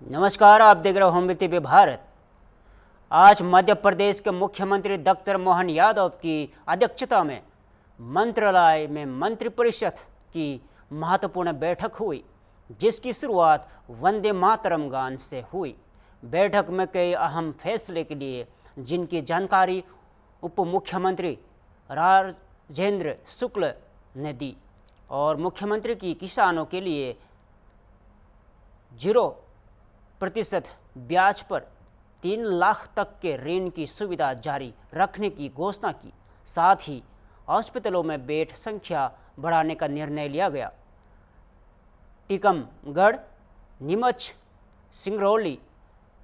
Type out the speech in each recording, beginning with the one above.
नमस्कार, आप देख रहे हो होम टीवी भारत। आज मध्य प्रदेश के मुख्यमंत्री डॉक्टर मोहन यादव की अध्यक्षता में मंत्रालय में मंत्रिपरिषद की महत्वपूर्ण बैठक हुई, जिसकी शुरुआत वंदे मातरम गान से हुई। बैठक में कई अहम फैसले के लिए जिनकी जानकारी उप मुख्यमंत्री राजेंद्र शुक्ल ने दी और मुख्यमंत्री की किसानों के लिए 0% ब्याज पर 3 लाख तक के ऋण की सुविधा जारी रखने की घोषणा की। साथ ही अस्पतालों में बेड संख्या बढ़ाने का निर्णय लिया गया। टीकमगढ़, नीमच, सिंगरौली,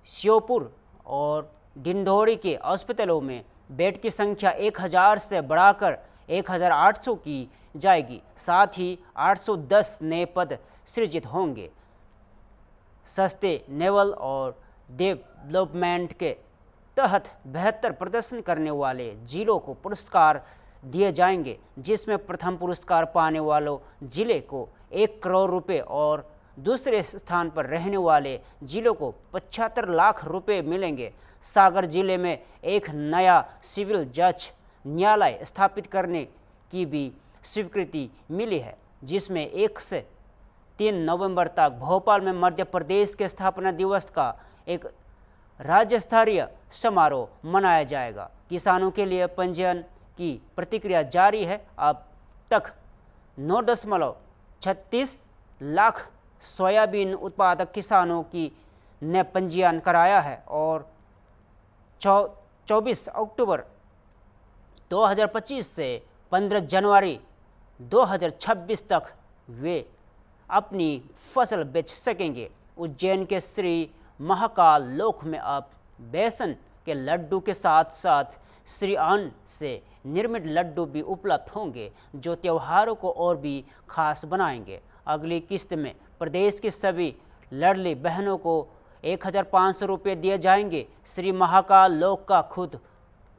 श्योपुर और डिंडोरी के अस्पतालों में बेड की संख्या 1000 से बढ़ाकर 1800 की जाएगी। साथ ही 810 नए पद सृजित होंगे। सस्ते नेवल और डेवलपमेंट के तहत बेहतर प्रदर्शन करने वाले जिलों को पुरस्कार दिए जाएंगे, जिसमें प्रथम पुरस्कार पाने वालों जिले को 1 करोड़ रुपए और दूसरे स्थान पर रहने वाले जिलों को 75 लाख रुपए मिलेंगे। सागर जिले में एक नया सिविल जज न्यायालय स्थापित करने की भी स्वीकृति मिली है, जिसमें 1 से 3 नवंबर तक भोपाल में मध्य प्रदेश के स्थापना दिवस का एक राज्य स्तरीय समारोह मनाया जाएगा। किसानों के लिए पंजीयन की प्रक्रिया जारी है। अब तक 9.36 लाख सोयाबीन उत्पादक किसानों की ने पंजीयन कराया है और 24 अक्टूबर 2025 से 15 जनवरी 2026 तक वे अपनी फसल बेच सकेंगे। उज्जैन के श्री महाकाल लोक में अब बेसन के लड्डू के साथ साथ श्री अन्न से निर्मित लड्डू भी उपलब्ध होंगे, जो त्योहारों को और भी खास बनाएंगे। अगली किस्त में प्रदेश की सभी लाडली बहनों को 1500 रुपये दिए जाएंगे। श्री महाकाल लोक का खुद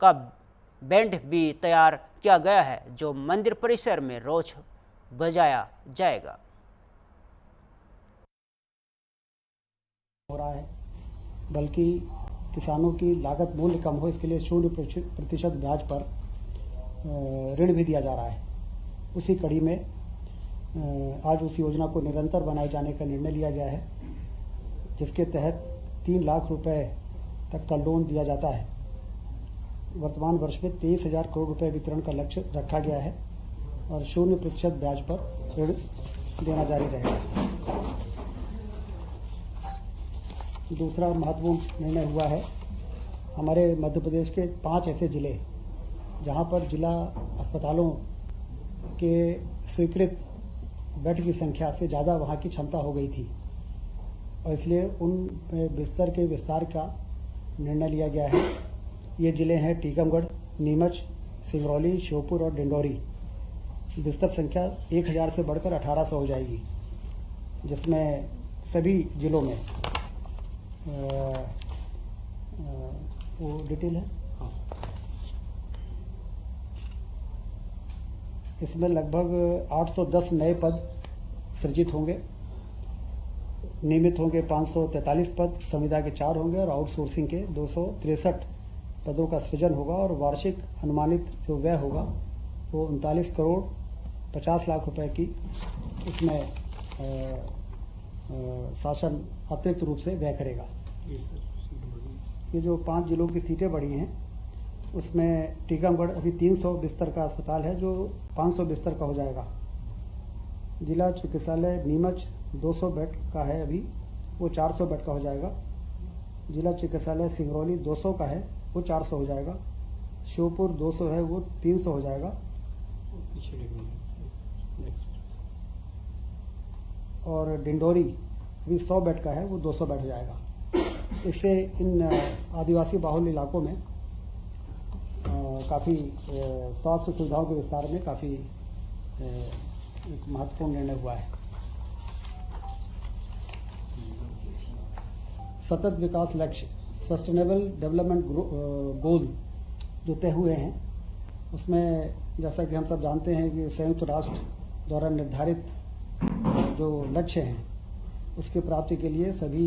का बैंड भी तैयार किया गया है, जो मंदिर परिसर में रोज बजाया जाएगा। हो रहा है, बल्कि किसानों की लागत मूल्य कम हो, इसके लिए 0% ब्याज पर ऋण भी दिया जा रहा है। उसी कड़ी में आज उस योजना को निरंतर बनाए जाने का निर्णय लिया गया है, जिसके तहत 3 लाख रुपए तक का लोन दिया जाता है। वर्तमान वर्ष में 23,000 करोड़ रुपए वितरण का लक्ष्य रखा गया है और 0% ब्याज पर ऋण देना जारी रहेगा। दूसरा महत्वपूर्ण निर्णय हुआ है, हमारे मध्य प्रदेश के 5 ऐसे ज़िले जहां पर जिला अस्पतालों के स्वीकृत बेड की संख्या से ज़्यादा वहां की क्षमता हो गई थी और इसलिए उन बिस्तर के विस्तार का निर्णय लिया गया है। ये ज़िले हैं टीकमगढ़, नीमच, सिंगरौली, श्योपुर और डिंडोरी। बिस्तर संख्या 1000 से बढ़कर 1800 हो जाएगी, जिसमें सभी जिलों में वो डिटेल है। इसमें लगभग 810 नए पद सृजित होंगे। नियमित होंगे 543 पद, संविदा के 4 होंगे और आउटसोर्सिंग के 263 पदों का सृजन होगा और वार्षिक अनुमानित जो व्यय होगा वो 39 करोड़ 50 लाख रुपए की इसमें शासन अतिरिक्त रूप से व्यय करेगा। ये जो 5 जिलों की सीटें बढ़ी हैं, उसमें टीकमगढ़ अभी 300 बिस्तर का अस्पताल है, जो 500 बिस्तर का हो जाएगा। जिला चिकित्सालय नीमच 200 बेड का है, अभी वो 400 बेड का हो जाएगा। जिला चिकित्सालय सिंगरौली 200 का है, वो 400 हो जाएगा। श्योपुर 200 है, वो 300 हो जाएगा। और डिंडोरी भी 100 बेड का है, वो 200 बेड हो जाएगा। इससे इन आदिवासी बाहुल्य इलाकों में काफ़ी स्वास्थ्य सुविधाओं के विस्तार में काफ़ी एक महत्वपूर्ण निर्णय हुआ है। सतत विकास लक्ष्य सस्टेनेबल डेवलपमेंट गोल जो तय हुए हैं, उसमें जैसा कि हम सब जानते हैं कि संयुक्त राष्ट्र द्वारा निर्धारित जो लक्ष्य हैं उसकी प्राप्ति के लिए सभी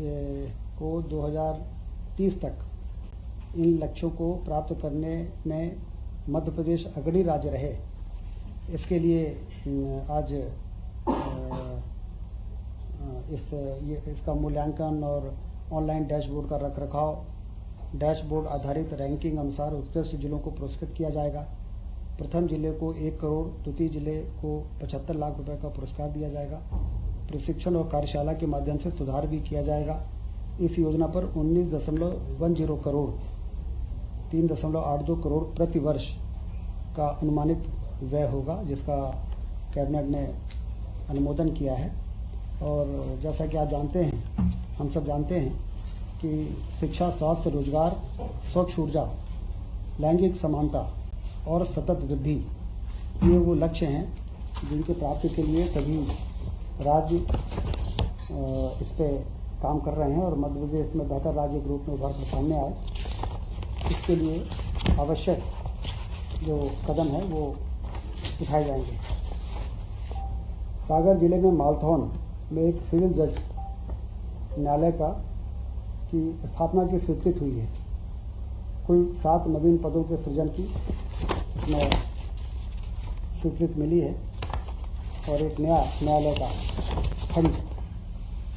को 2030 तक इन लक्ष्यों को प्राप्त करने में मध्य प्रदेश अग्रणी राज्य रहे, इसके लिए आज इसका मूल्यांकन और ऑनलाइन डैशबोर्ड का रखरखाव, डैशबोर्ड आधारित रैंकिंग अनुसार उत्कृष्ट जिलों को पुरस्कृत किया जाएगा। प्रथम जिले को 1 करोड़, द्वितीय जिले को 75 लाख रुपए का पुरस्कार दिया जाएगा। प्रशिक्षण और कार्यशाला के माध्यम से सुधार भी किया जाएगा। इस योजना पर 19.10 करोड़, 3.82 करोड़ प्रति वर्ष का अनुमानित व्यय होगा, जिसका कैबिनेट ने अनुमोदन किया है। और जैसा कि आप जानते हैं, हम सब जानते हैं कि शिक्षा, स्वास्थ्य, रोजगार, स्वच्छ ऊर्जा, लैंगिक समानता और सतत वृद्धि, ये वो लक्ष्य हैं जिनकी प्राप्ति के लिए सभी राज्य इस पे काम कर रहे हैं और मध्य प्रदेश में बेहतर राज्य के रूप में उभर कर सामने आए। इसके लिए आवश्यक जो कदम है वो उठाए जाएंगे। सागर जिले में मालथौन में एक सिविल जज न्यायालय की स्थापना की स्वीकृति हुई है। कुल 7 नवीन पदों के सृजन की इसमें स्वीकृति मिली है और एक नया न्यायालय का खंड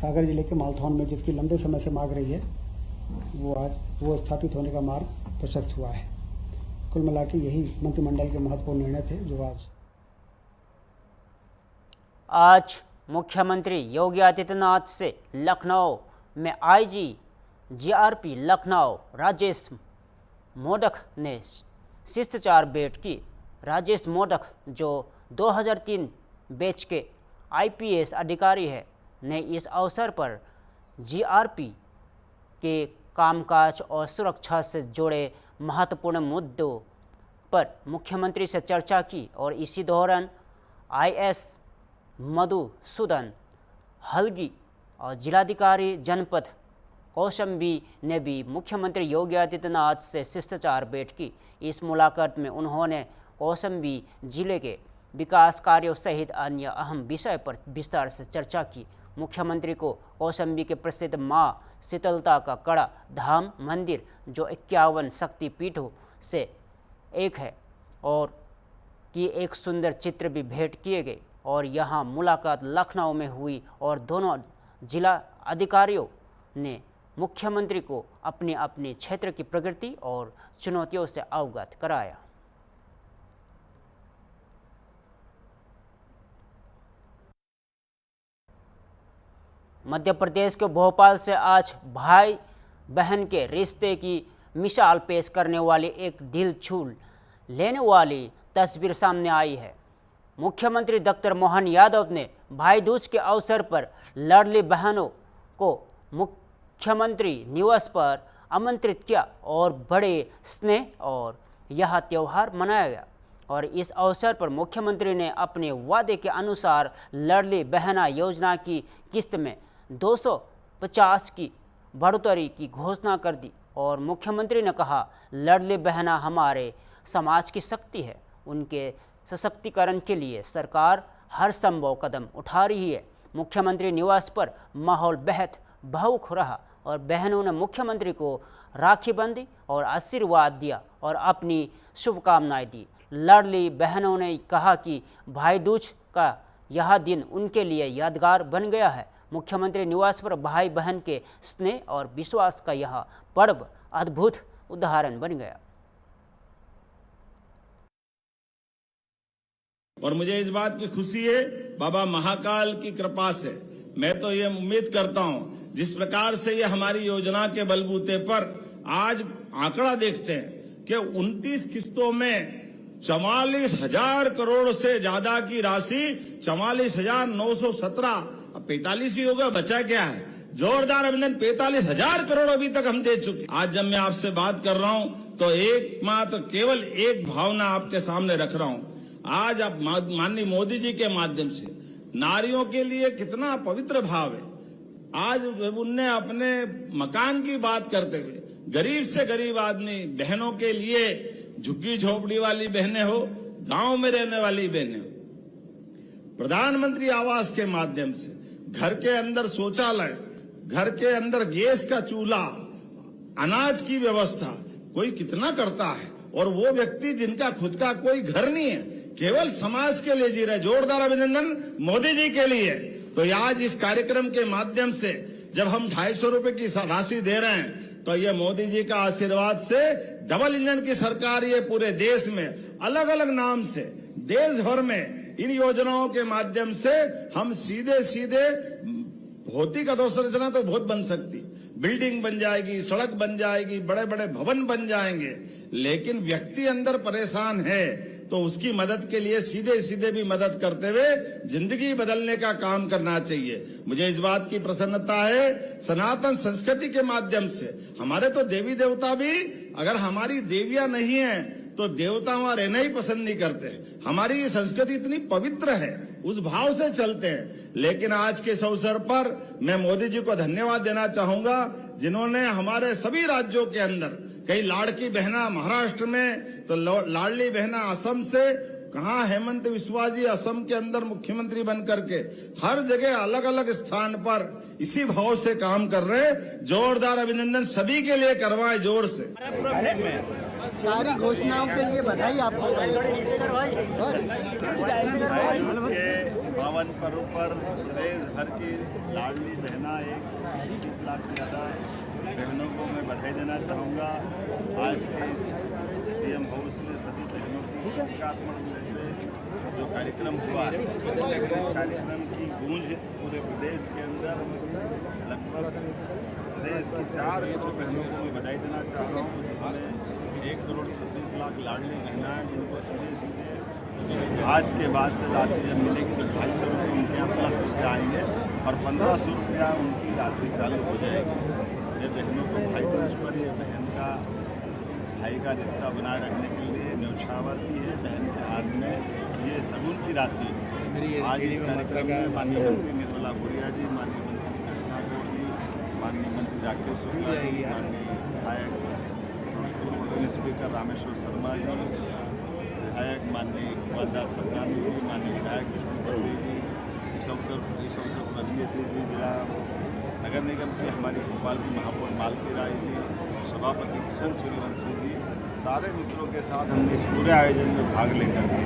सागर जिले के मालथौन में, जिसकी लंबे समय से मांग रही है, वो स्थापित होने का मार्ग प्रशस्त हुआ है। कुल मिला के यही मंत्रिमंडल के महत्वपूर्ण निर्णय थे जो आज मुख्यमंत्री योगी आदित्यनाथ से लखनऊ में आईजी जीआरपी लखनऊ राजेश मोडक ने शिष्टाचार भेंट की। राजेश मोडक, जो 2003 बैच के आईपीएस अधिकारी है, ने इस अवसर पर जीआरपी के कामकाज और सुरक्षा से जुड़े महत्वपूर्ण मुद्दों पर मुख्यमंत्री से चर्चा की और इसी दौरान आईएस मधुसूदन हलगी और जिलाधिकारी जनपद कौशाम्बी ने भी मुख्यमंत्री योगी आदित्यनाथ से शिष्टाचार भेंट की। इस मुलाकात में उन्होंने कौशाम्बी जिले के विकास कार्यों सहित अन्य अहम विषय पर विस्तार से चर्चा की। मुख्यमंत्री को कौशाम्बी के प्रसिद्ध मां शीतलता का कड़ा धाम मंदिर, जो 51 शक्तिपीठों से एक है, और की एक सुंदर चित्र भी भेंट किए गए और यहाँ मुलाकात लखनऊ में हुई और दोनों जिला अधिकारियों ने मुख्यमंत्री को अपने अपने क्षेत्र की प्रगति और चुनौतियों से अवगत कराया। मध्य प्रदेश के भोपाल से आज भाई बहन के रिश्ते की मिसाल पेश करने वाली एक दिल छू लेने वाली तस्वीर सामने आई है। मुख्यमंत्री डॉक्टर मोहन यादव ने भाई दूज के अवसर पर लाडली बहनों को मुख्यमंत्री निवास पर आमंत्रित किया और बड़े स्नेह और यह त्यौहार मनाया गया। और इस अवसर पर मुख्यमंत्री ने अपने वादे के अनुसार लाडली बहना योजना की किस्त में 250 की बढ़ोतरी की घोषणा कर दी और मुख्यमंत्री ने कहा, लाडली बहना हमारे समाज की शक्ति है। उनके सशक्तिकरण के लिए सरकार हर संभव कदम उठा रही है। मुख्यमंत्री निवास पर माहौल बेहद भावुक रहा और बहनों ने मुख्यमंत्री को राखी बंधी और आशीर्वाद दिया और अपनी शुभकामनाएं दी। लाडली बहनों ने कहा कि भाई दूज का यह दिन उनके लिए यादगार बन गया है। मुख्यमंत्री निवास पर भाई बहन के स्नेह और विश्वास का यह पर्व अद्भुत उदाहरण बन गया। और मुझे इस बात की खुशी है, बाबा महाकाल की कृपा से मैं तो ये उम्मीद करता हूं, जिस प्रकार से ये हमारी योजना के बलबूते पर आज आंकड़ा देखते हैं कि 29 किस्तों में 44,000 करोड़ से ज्यादा की राशि, 44,917, अब 45 ही होगा, बचा क्या है? जोरदार अभिनंदन, 45,000 करोड़ अभी तक हम दे चुके। आज जब मैं आपसे बात कर रहा हूं तो एकमात्र केवल एक भावना आपके सामने रख रहा हूं। आज आप माननीय मोदी जी के माध्यम से नारियों के लिए कितना पवित्र भाव है। आज उनने अपने मकान की बात करते हुए गरीब से गरीब आदमी बहनों के लिए, झुग्गी झोपड़ी वाली बहनें हो, गांव में रहने वाली बहनें हो, प्रधानमंत्री आवास के माध्यम से घर के अंदर शौचालय, घर के अंदर गैस का चूल्हा, अनाज की व्यवस्था कोई कितना करता है, और वो व्यक्ति जिनका खुद का कोई घर नहीं है, केवल समाज के लिए जी रहे। जोरदार अभिनंदन मोदी जी के लिए। तो आज इस कार्यक्रम के माध्यम से जब हम 250 रुपए की राशि दे रहे हैं, तो ये मोदी जी का आशीर्वाद से डबल इंजन की सरकार ये पूरे देश में अलग अलग नाम से देश भर में इन योजनाओं के माध्यम से हम सीधे सीधे भौतिक अधोसंरचना तो बहुत बन सकती, बिल्डिंग बन जाएगी, सड़क बन जाएगी, बड़े बड़े भवन बन जाएंगे, लेकिन व्यक्ति अंदर परेशान है तो उसकी मदद के लिए सीधे सीधे भी मदद करते हुए जिंदगी बदलने का काम करना चाहिए। मुझे इस बात की प्रसन्नता है, सनातन संस्कृति के माध्यम से हमारे तो देवी देवता भी, अगर हमारी देवियां नहीं है तो देवता वहां रहना ही पसंद नहीं करते। हमारी ये संस्कृति इतनी पवित्र है, उस भाव से चलते हैं। लेकिन आज के इस अवसर पर मैं मोदी जी को धन्यवाद देना चाहूंगा, जिन्होंने हमारे सभी राज्यों के अंदर, कई लाड़की बहना महाराष्ट्र में, तो लाडली बहना असम से, कहा हेमंत बिस्वा जी असम के अंदर मुख्यमंत्री बन करके हर जगह अलग अलग स्थान पर इसी भाव से काम कर रहे हैं। जोरदार अभिनंदन सभी के लिए करवाएं जोर से। सारी घोषणाओं के लिए बधाई आपको। के पावन पर्व पर प्रदेश भर की लाडली बहना 21 लाख से ज़्यादा बहनों को मैं बधाई देना चाहूँगा। आज के इस सीएम हाउस में सभी बहनों की एकात्मक रूप से जो कार्यक्रम हुआ, इस कार्यक्रम की गूंज पूरे प्रदेश के अंदर लगभग प्रदेश की 4 करोड़ बहनों को मैं बधाई देना चाह रहा हूँ, जिसमें 1 करोड़ 26 लाख लाडली बहना है, जिनको सीधे सीधे आज के बाद से राशि जब मिलेगी तो 250 रुपये उनके यहाँ प्लस उसके आएंगे और 1500 रुपया उनकी राशि चालू हो जाएगी। ये बहनों को भाई दूज पर ये बहन का भाई का रिश्ता बनाए रखने के लिए न्यौछावर की है बहन के हाथ में ये सबूत की राशि। आज इस कार्यक्रम में माननीय मंत्री निर्मला गुड़िया जी, माननीय मंत्री कृष्णा गौड़ जी, माननीय मंत्री राकेश शुक्ला जी, माननीय विधायक पूर्व स्पीकर रामेश्वर शर्मा जी, विधायक माननीय कुमार दास सरनानी जी, माननीय विधायक विष्णु जी, इस अवसर पर जी जिला नगर निगम की हमारी भोपाल की महापौर मालती राय जी, सभापति किशन सूर्यवंशी जी, सारे मित्रों के साथ हमने इस पूरे आयोजन में भाग लेकर के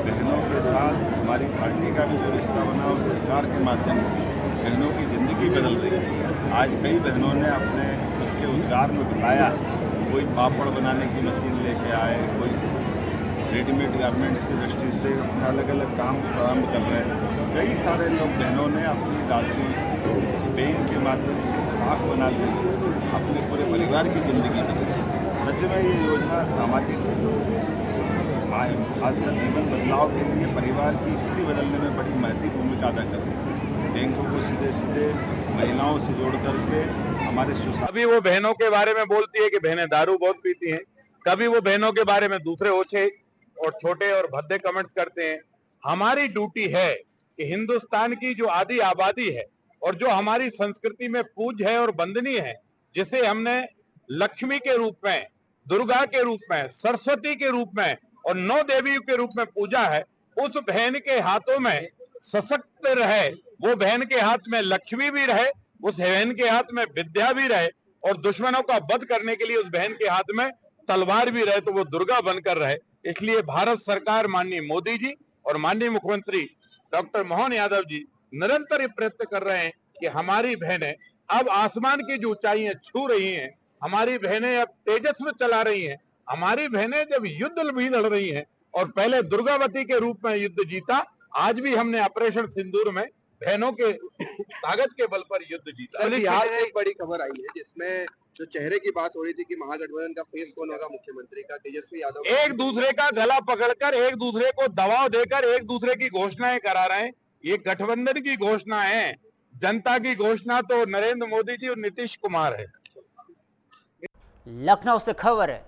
बहनों के साथ हमारी पार्टी का भी जो रिश्ता बना और सरकार के माध्यम से बहनों की ज़िंदगी बदल रही है। आज कई बहनों ने अपने खुद के रोजगार में बताया, कोई पापड़ बनाने की मशीन लेके आए, कोई रेडीमेड गारमेंट्स की दृष्टि से अपना अलग अलग काम प्रारंभ कर रहे हैं। कई सारे लोग बहनों ने अपनी राशियों से बैंक के माध्यम से साख बना ली, अपने पूरे परिवार की ज़िंदगी बदली। सच में ये योजना सामाजिक खासकर जीवन बदलाव के लिए परिवार की स्थिति बदलने में बड़ी महत्वपूर्ण भूमिका अदा कर रही है। बैंकों को सीधे सीधे महिलाओं से जोड़ करके हमारे कभी वो बहनों के बारे में बोलती है कि बहनें दारू बहुत पीती हैं, कभी वो बहनों के बारे में दूसरे ओछे और छोटे और भद्दे कमेंट्स करते हैं। हमारी ड्यूटी है कि हिंदुस्तान की जो आधी आबादी है और जो हमारी संस्कृति में पूज्य है और वंदनीय है, जिसे हमने लक्ष्मी के रूप में, दुर्गा के रूप में, सरस्वती के रूप में और 9 देवियों के रूप में पूजा है, उस बहन के हाथों में सशक्त रहे, वो बहन के हाथ में लक्ष्मी भी रहे, उस बहन के हाथ में विद्या भी रहे और दुश्मनों का वध करने के लिए उस बहन के हाथ में तलवार भी रहे, तो वो दुर्गा बनकर रहे। इसलिए भारत सरकार, माननीय मोदी जी और माननीय मुख्यमंत्री डॉक्टर मोहन यादव जी निरंतर ये प्रयत्न कर रहे हैं कि हमारी बहनें अब आसमान की जो ऊंचाइयां छू रही हैं, हमारी बहनें अब तेजस्वी चला रही हैं, हमारी बहनें जब युद्ध भी लड़ रही हैं और पहले दुर्गावती के रूप में युद्ध जीता, आज भी हमने ऑपरेशन सिंदूर में बहनों के ताकत के बल पर युद्ध जीता। बिहार से एक बड़ी खबर आई है जिसमें जो चेहरे की बात हो रही थी कि महागठबंधन का फेस कौन होगा मुख्यमंत्री का, तेजस्वी यादव एक दूसरे का गला पकड़कर, एक दूसरे को दबाव देकर एक दूसरे की घोषणाएं करा रहे हैं। ये गठबंधन की घोषणा है, जनता की घोषणा तो नरेंद्र मोदी जी और नीतीश कुमार है। लखनऊ से खबर है,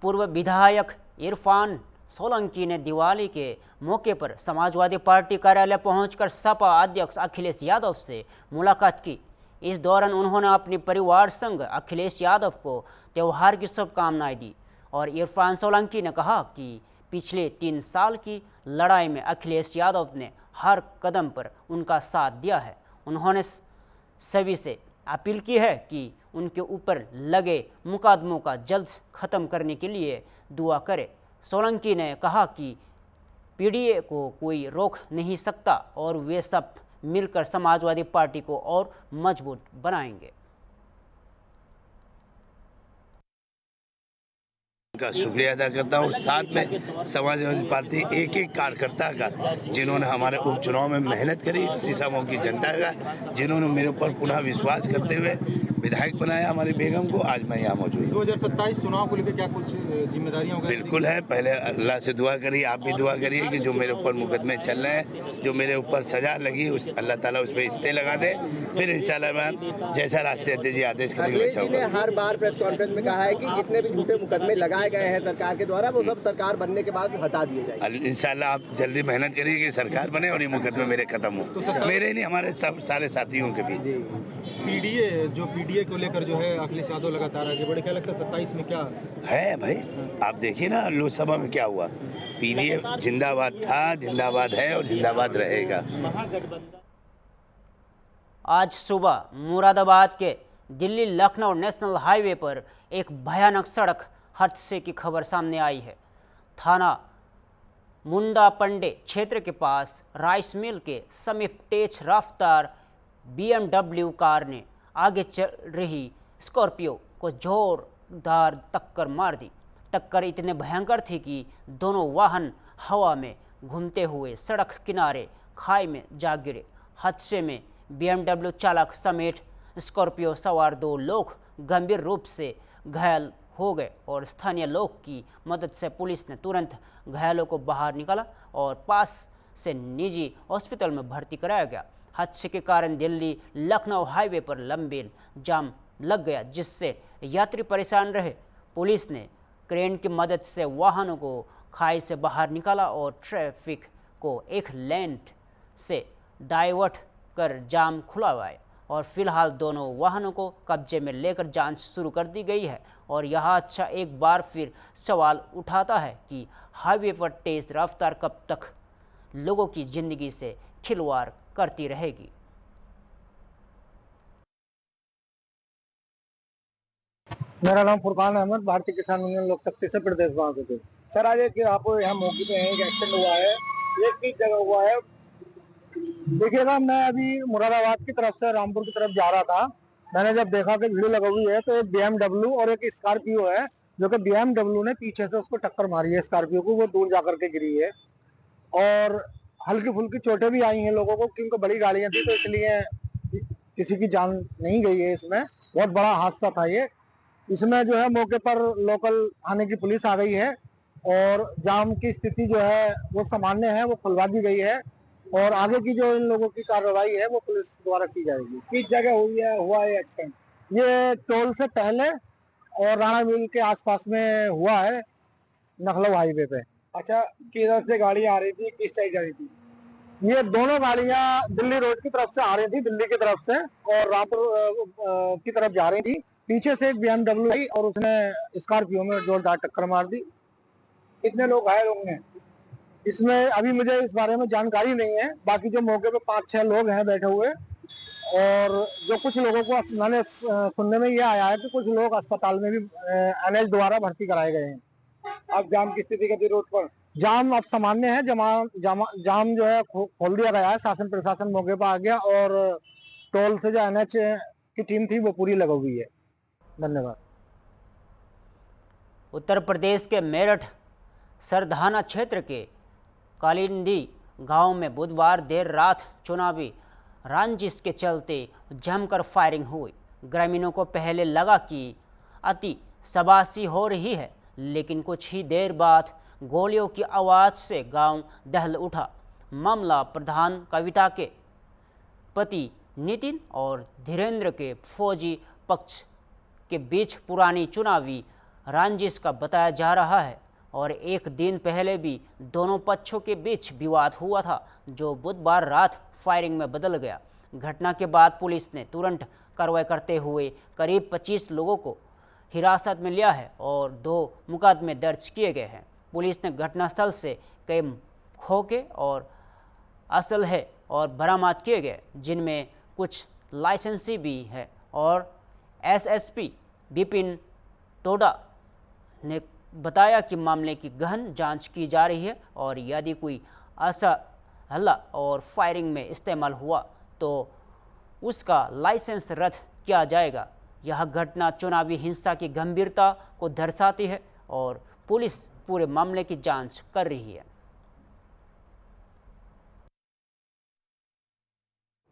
पूर्व विधायक इरफान सोलंकी ने दिवाली के मौके पर समाजवादी पार्टी कार्यालय पहुंचकर सपा अध्यक्ष अखिलेश यादव से मुलाकात की। इस दौरान उन्होंने अपनी परिवार संग अखिलेश यादव को त्यौहार की शुभकामनाएं दी और इरफान सोलंकी ने कहा कि पिछले 3 साल की लड़ाई में अखिलेश यादव ने हर कदम पर उनका साथ दिया है। उन्होंने सभी से अपील की है कि उनके ऊपर लगे मुकदमों का जल्द ख़त्म करने के लिए दुआ करें। सोलंकी ने कहा कि पीडीए को कोई रोक नहीं सकता और वे सब मिलकर समाजवादी पार्टी को और मजबूत बनाएंगे। का शुक्रिया अदा करता हूँ। साथ में समाजवादी पार्टी एक एक कार्यकर्ता का जिन्होंने हमारे उपचुनाव में मेहनत करी, सीसामऊ की जनता का जिन्होंने मेरे ऊपर पुनः विश्वास करते हुए विधायक बनाया हमारी बेगम को, आज मैं यहाँ मौजूद हूँ। 2027 चुनाव को लेकर क्या कुछ जिम्मेदारियां वगैरह? बिल्कुल है। पहले अल्लाह से दुआ करिए, आप भी दुआ करिए कि जो मेरे ऊपर मुकदमे चल रहे हैं, जो मेरे ऊपर सजा लगी, उस अल्लाह ताला उस पर इस्ते लगा दे। फिर इंशाल्लाह जैसा राष्ट्रीय अध्यक्ष जी आदेश करेंगे वैसा अखिलेश जी ने होगा। हर बार प्रेस कॉन्फ्रेंस में कहा है कि जितने भी झूठे मुकदमे लगाए गए हैं सरकार के द्वारा वो सब सरकार बनने के बाद हटा दिए जाएंगे। इंशाल्लाह आप जल्दी मेहनत करिए कि सरकार बने और ये मुकदमे मेरे खत्म हो, मेरे नहीं हमारे सब सारे साथियों के भी। पीडीए को लेकर जो है अखिलेश यादव लगातार आगे बढ़े, क्या लगता है 27 में क्या है भाई? आप देखिए ना लोकसभा में क्या हुआ। पीडीए जिंदाबाद था, जिंदाबाद है और जिंदाबाद रहेगा। आज सुबह मुरादाबाद के दिल्ली लखनऊ नेशनल हाईवे पर एक भयानक सड़क हादसे की खबर सामने आई है। थाना मुंडा पंडे क्षेत्र के पास राइस मिल के समीप तेज रफ्तार BMW कार ने आगे चल रही स्कॉर्पियो को जोरदार टक्कर मार दी। टक्कर इतने भयंकर थी कि दोनों वाहन हवा में घूमते हुए सड़क किनारे खाई में जा गिरे। हादसे में BMW चालक समेत स्कॉर्पियो सवार 2 लोग गंभीर रूप से घायल हो गए और स्थानीय लोग की मदद से पुलिस ने तुरंत घायलों को बाहर निकाला और पास से निजी हॉस्पिटल में भर्ती कराया गया। हादसे के कारण दिल्ली लखनऊ हाईवे पर लंबी जाम लग गया, जिससे यात्री परेशान रहे। पुलिस ने क्रेन की मदद से वाहनों को खाई से बाहर निकाला और ट्रैफिक को एक लेन से डाइवर्ट कर जाम खुलवाया और फिलहाल दोनों वाहनों को कब्जे में लेकर जांच शुरू कर दी गई है। और यह अच्छा एक बार फिर सवाल उठाता है कि हाईवे पर तेज रफ्तार कब तक लोगों की जिंदगी से खिलवाड़ करती रहेगी। मेरा नाम फुरकान अहमद, भारतीय किसान यूनियन लोकशक्ति से प्रदेश महासचिव। सर आज एक आपको यहाँ मौके पे है, एक एक्सीडेंट हुआ है, एक किस जगह हुआ है। देखिएगा, मैं अभी मुरादाबाद की तरफ से रामपुर की तरफ जा रहा था। मैंने जब देखा कि भीड़ लगी हुई है तो एक BMW और एक स्कॉर्पियो है, जो कि BMW ने पीछे से उसको टक्कर मारी है स्कॉर्पियो को, वो दूर जाकर के गिरी है और हल्की फुल्की चोटें भी आई हैं लोगों को, क्योंकि बड़ी गाड़ियां थी तो इसलिए किसी की जान नहीं गई है। इसमें बहुत बड़ा हादसा था ये। इसमें जो है मौके पर लोकल थाने की पुलिस आ गई है और जाम की स्थिति जो है वो सामान्य है, वो खुलवा दी गई है और आगे की जो इन लोगों की कार्रवाई है वो पुलिस द्वारा की जाएगी। किस जगह हुआ है एक्सीडेंट? ये टोल से पहले और राणा मिल के आसपास में हुआ है, लखनऊ हाईवे पे। अच्छा, किधर से गाड़ियां आ रही थी, किस साइड जा रही थी? ये दोनों गाड़ियां दिल्ली रोड की तरफ से आ रही थी, दिल्ली की तरफ से, और रामपुर की तरफ जा रही थी। पीछे से एक BMW आई और उसने स्कॉर्पियो में जोरदार टक्कर मार दी। कितने लोग घायल होंगे इसमें अभी मुझे इस बारे में जानकारी नहीं है। बाकी जो मौके पे 5-6 लोग हैं बैठे हुए, और जो कुछ लोगों को मैंने सुनने में ये आया है कि कुछ लोग अस्पताल में भी NH द्वारा भर्ती कराए गए हैं। अब जाम की स्थिति कैसी रोड पर? जाम अब सामान्य है। जाम जो है खोल दिया गया है, शासन प्रशासन मौके पर आ गया और टोल से जो NH की टीम थी वो पूरी लगी हुई है। धन्यवाद। उत्तर प्रदेश के मेरठ सरधाना क्षेत्र के कालिंदी गांव में बुधवार देर रात चुनावी रंजिश के चलते जमकर फायरिंग हुई। ग्रामीणों को पहले लगा कि अति शाबाशी हो रही है, लेकिन कुछ ही देर बाद गोलियों की आवाज़ से गांव दहल उठा। मामला प्रधान कविता के पति नितिन और धीरेन्द्र के फौजी पक्ष के बीच पुरानी चुनावी रंजिश का बताया जा रहा है और एक दिन पहले भी दोनों पक्षों के बीच विवाद हुआ था, जो बुधवार रात फायरिंग में बदल गया। घटना के बाद पुलिस ने तुरंत कार्रवाई करते हुए करीब 25 लोगों को हिरासत में लिया है और 2 मुकदमे दर्ज किए गए हैं। पुलिस ने घटनास्थल से कई खोखे और असलहे और बरामद किए गए, जिनमें कुछ लाइसेंसी भी है और एसएसपी विपिन टोडा ने बताया कि मामले की गहन जांच की जा रही है और यदि कोई असहला और फायरिंग में इस्तेमाल हुआ तो उसका लाइसेंस रद्द किया जाएगा। यह घटना चुनावी हिंसा की गंभीरता को दर्शाती है और पुलिस पूरे मामले की जांच कर रही है।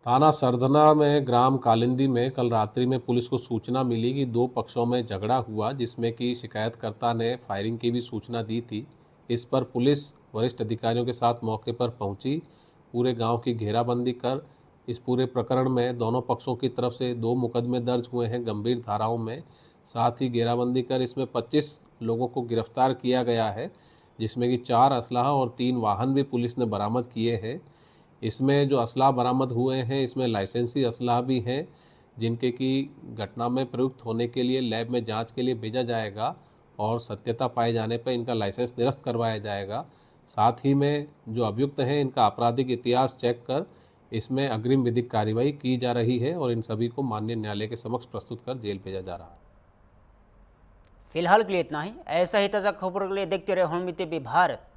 थाना सरधना में ग्राम कालिंदी में कल रात्रि में पुलिस को सूचना मिली कि दो पक्षों में झगड़ा हुआ, जिसमें कि शिकायतकर्ता ने फायरिंग की भी सूचना दी थी। इस पर पुलिस वरिष्ठ अधिकारियों के साथ मौके पर पहुंची, पूरे गांव की घेराबंदी कर इस पूरे प्रकरण में दोनों पक्षों की तरफ से 2 मुकदमे दर्ज हुए हैं गंभीर धाराओं में। साथ ही घेराबंदी कर इसमें 25 लोगों को गिरफ्तार किया गया है, जिसमें कि 4 असलाह और 3 वाहन भी पुलिस ने बरामद किए हैं। इसमें जो असलाह बरामद हुए हैं इसमें लाइसेंसी असलाह भी हैं, जिनके की घटना में प्रयुक्त होने के लिए लैब में जांच के लिए भेजा जाएगा और सत्यता पाए जाने पर इनका लाइसेंस निरस्त करवाया जाएगा। साथ ही में जो अभियुक्त हैं इनका आपराधिक इतिहास चेक कर इसमें अग्रिम विधिक कार्रवाई की जा रही है और इन सभी को माननीय न्यायालय के समक्ष प्रस्तुत कर जेल भेजा जा रहा है। फिलहाल के लिए इतना ही। ऐसा ही ताज़ा खबरों के लिए देखते रहे होम टीवी भारत।